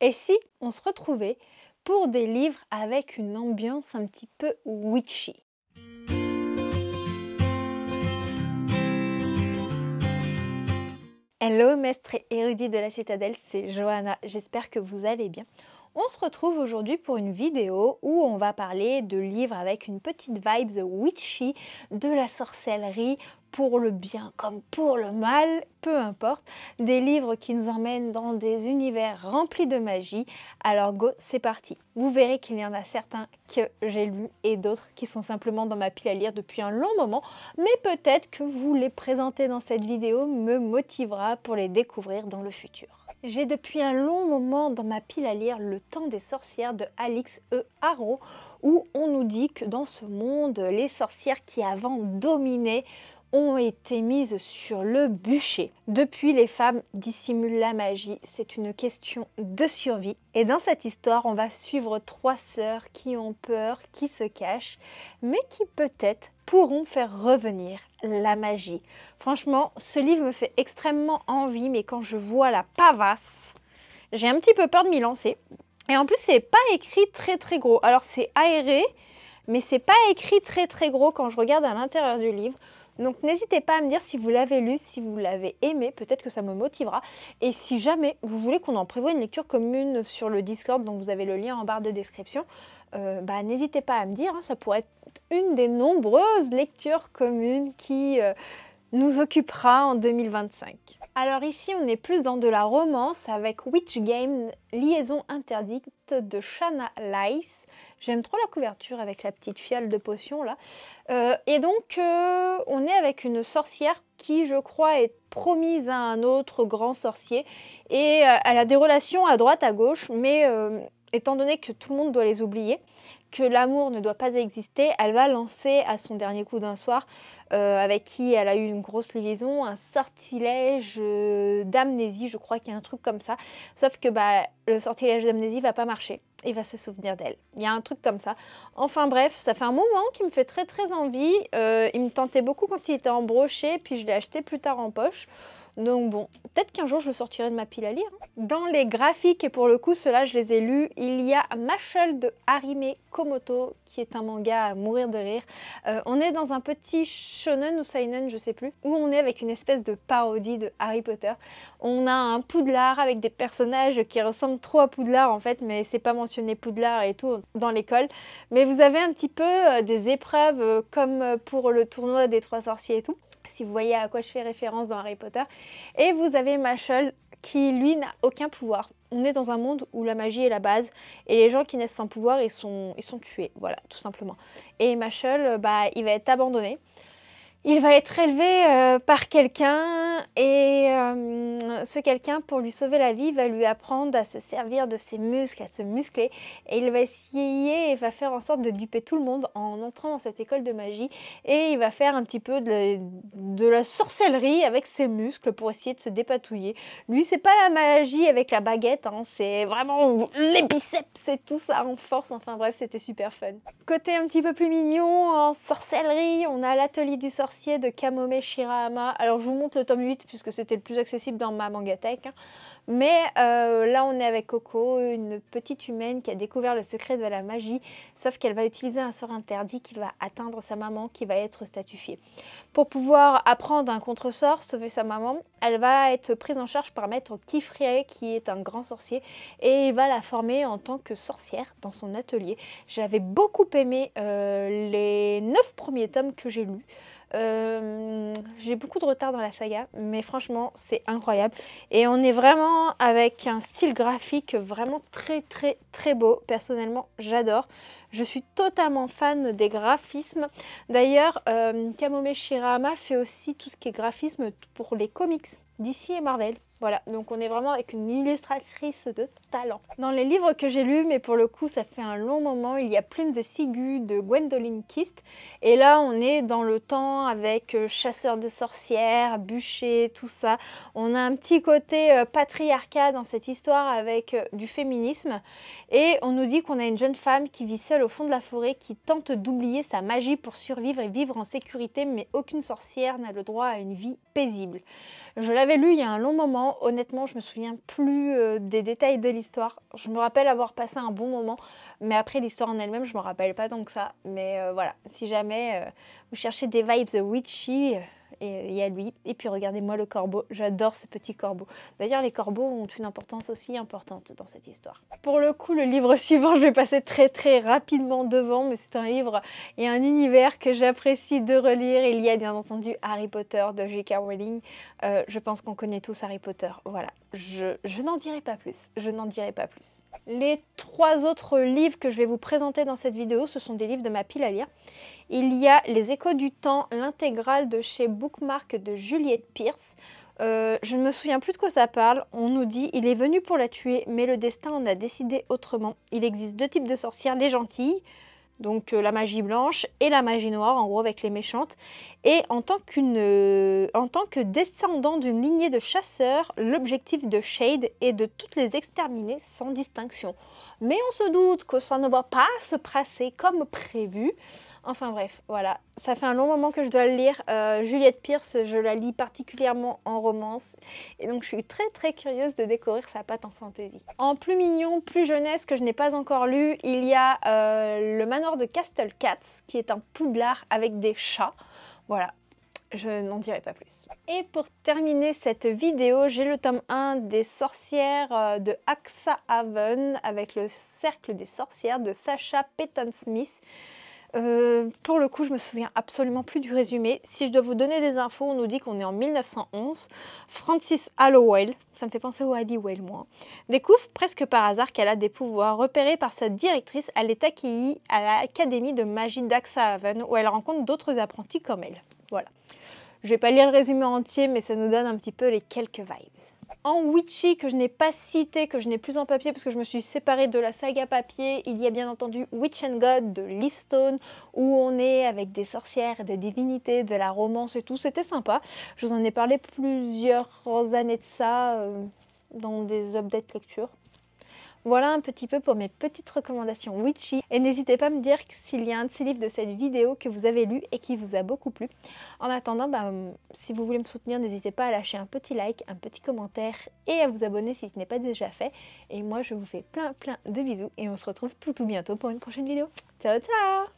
Et si on se retrouvait pour des livres avec une ambiance un petit peu witchy? Hello, maître et érudit de la citadelle, c'est Johanna, j'espère que vous allez bien. On se retrouve aujourd'hui pour une vidéo où on va parler de livres avec une petite vibe witchy, de la sorcellerie, pour le bien comme pour le mal, peu importe. Des livres qui nous emmènent dans des univers remplis de magie. Alors go, c'est parti. Vous verrez qu'il y en a certains que j'ai lus et d'autres qui sont simplement dans ma pile à lire depuis un long moment. Mais peut-être que vous les présenter dans cette vidéo me motivera pour les découvrir dans le futur. J'ai depuis un long moment dans ma pile à lire Le Temps des sorcières de Alix E. Harrow, où on nous dit que dans ce monde, les sorcières qui avant dominaient ont été mises sur le bûcher. Depuis, les femmes dissimulent la magie, c'est une question de survie. Et dans cette histoire, on va suivre trois sœurs qui ont peur, qui se cachent, mais qui peut-être pourront faire revenir la magie. Franchement, ce livre me fait extrêmement envie, mais quand je vois la pavasse, j'ai un petit peu peur de m'y lancer. Et en plus, c'est pas écrit très gros. Alors c'est aéré, mais c'est pas écrit très gros quand je regarde à l'intérieur du livre. Donc n'hésitez pas à me dire si vous l'avez lu, si vous l'avez aimé, peut-être que ça me motivera. Et si jamais vous voulez qu'on en prévoie une lecture commune sur le Discord, dont vous avez le lien en barre de description, n'hésitez pas à me dire, hein, ça pourrait être une des nombreuses lectures communes qui nous occupera en 2025. Alors ici, on est plus dans de la romance avec Witch Game, Liaison interdite de Shanna Leiss. J'aime trop la couverture avec la petite fiole de potion là. Et donc, on est avec une sorcière qui, je crois, est promise à un autre grand sorcier. Et elle a des relations à droite, à gauche, mais étant donné que tout le monde doit les oublier, que l'amour ne doit pas exister, elle va lancer à son dernier coup d'un soir, avec qui elle a eu une grosse liaison, un sortilège d'amnésie, je crois qu'il y a un truc comme ça. Sauf que le sortilège d'amnésie va pas marcher. Il va se souvenir d'elle. Il y a un truc comme ça. Enfin bref, ça fait un moment qui me fait très envie. Il me tentait beaucoup quand il était en brochet, puis je l'ai acheté plus tard en poche. Donc bon, peut-être qu'un jour je le sortirai de ma pile à lire. Dans les graphiques, et pour le coup ceux-là je les ai lus, il y a Mashle de Harime Komoto, qui est un manga à mourir de rire. On est dans un petit shonen ou seinen, je sais plus, où on est avec une espèce de parodie de Harry Potter. On a un Poudlard avec des personnages qui ressemblent trop à Poudlard en fait, mais c'est pas mentionné Poudlard et tout dans l'école. Mais vous avez un petit peu des épreuves comme pour le tournoi des trois sorciers et tout, si vous voyez à quoi je fais référence dans Harry Potter. Et vous avez Mashle qui, lui, n'a aucun pouvoir. On est dans un monde où la magie est la base, et les gens qui naissent sans pouvoir, ils sont tués, voilà, tout simplement. Et Mashle, il va être abandonné. Il va être élevé par quelqu'un, et ce quelqu'un, pour lui sauver la vie, va lui apprendre à se servir de ses muscles, à se muscler, et il va essayer et va faire en sorte de duper tout le monde en entrant dans cette école de magie, et il va faire un petit peu de la sorcellerie avec ses muscles pour essayer de se dépatouiller. Lui, c'est pas la magie avec la baguette, hein, c'est vraiment les biceps et tout ça en force, enfin bref, c'était super fun. Côté un petit peu plus mignon, en sorcellerie, on a l'atelier du sorcier de Kamome Shirahama. Alors je vous montre le tome 8 puisque c'était le plus accessible dans ma mangatech, hein. Mais là on est avec Coco, une petite humaine qui a découvert le secret de la magie, sauf qu'elle va utiliser un sort interdit qui va atteindre sa maman, qui va être statufiée. Pour pouvoir apprendre un contre-sort, sauver sa maman, elle va être prise en charge par maître Kifrie, qui est un grand sorcier, et il va la former en tant que sorcière dans son atelier. J'avais beaucoup aimé les 9 premiers tomes que j'ai lus. J'ai beaucoup de retard dans la saga, mais franchement c'est incroyable, et on est vraiment avec un style graphique vraiment très beau. Personnellement j'adore, je suis totalement fan des graphismes. D'ailleurs Kamome Shirahama fait aussi tout ce qui est graphisme pour les comics DC et Marvel. Voilà, donc on est vraiment avec une illustratrice de talent. Dans les livres que j'ai lus, mais pour le coup ça fait un long moment, il y a Plumes et Ciguës de Gwendoline Kist. Et là on est dans le temps avec chasseurs de sorcières, bûcher, tout ça. On a un petit côté patriarcat dans cette histoire avec du féminisme. Et on nous dit qu'on a une jeune femme qui vit seule au fond de la forêt, qui tente d'oublier sa magie pour survivre et vivre en sécurité, mais aucune sorcière n'a le droit à une vie paisible. Je l'avais lu il y a un long moment, honnêtement je me souviens plus des détails de l'histoire. Je me rappelle avoir passé un bon moment, mais après l'histoire en elle-même je me rappelle pas tant que ça. Mais voilà, si jamais vous cherchez des vibes witchy, et il y a lui. Et puis regardez-moi le corbeau, j'adore ce petit corbeau. D'ailleurs les corbeaux ont une importance aussi importante dans cette histoire. Pour le coup le livre suivant, je vais passer très rapidement devant, mais c'est un livre et un univers que j'apprécie de relire. Il y a bien entendu Harry Potter de J.K. Rowling. Je pense qu'on connaît tous Harry Potter, voilà. Je n'en dirai pas plus, je n'en dirai pas plus. Les 3 autres livres que je vais vous présenter dans cette vidéo, ce sont des livres de ma pile à lire. Il y a Les Échos du Temps, l'intégrale de chez Bookmark de Juliette Pierce. Je ne me souviens plus de quoi ça parle. On nous dit « Il est venu pour la tuer, mais le destin en a décidé autrement. Il existe 2 types de sorcières, les gentilles, donc la magie blanche, et la magie noire, en gros avec les méchantes. Et en tant que descendant d'une lignée de chasseurs, l'objectif de Shade est de toutes les exterminer sans distinction. Mais on se doute que ça ne va pas se passer comme prévu. » Enfin bref, voilà. Ça fait un long moment que je dois le lire. Juliette Pierce, je la lis particulièrement en romance. Et donc je suis très curieuse de découvrir sa patte en fantaisie. En plus mignon, plus jeunesse que je n'ai pas encore lu, il y a Le Manoir de Castle Cats, qui est un poudlard avec des chats. Voilà. Je n'en dirai pas plus. Et pour terminer cette vidéo, j'ai le tome 1 des sorcières de Axhaven avec le cercle des sorcières de Sacha Peyton Smith. Pour le coup, je me souviens absolument plus du résumé. Si je dois vous donner des infos, on nous dit qu'on est en 1911. Frances Halliwell, ça me fait penser au Halliwell moi, découvre presque par hasard qu'elle a des pouvoirs. Repérée par sa directrice, elle est accueillie à l'académie de magie d'Axhaven où elle rencontre d'autres apprentis comme elle. Voilà. Je vais pas lire le résumé entier, mais ça nous donne un petit peu les quelques vibes. En witchy, que je n'ai pas cité, que je n'ai plus en papier parce que je me suis séparée de la saga papier, il y a bien entendu Witch and God de Leafstone, où on est avec des sorcières, des divinités, de la romance et tout. C'était sympa. Je vous en ai parlé plusieurs années de ça dans des updates lecture. Voilà un petit peu pour mes petites recommandations witchy. Et n'hésitez pas à me dire s'il y a un de ces livres de cette vidéo que vous avez lu et qui vous a beaucoup plu. En attendant, si vous voulez me soutenir, n'hésitez pas à lâcher un petit like, un petit commentaire et à vous abonner si ce n'est pas déjà fait. Et moi, je vous fais plein de bisous et on se retrouve tout bientôt pour une prochaine vidéo. Ciao ciao!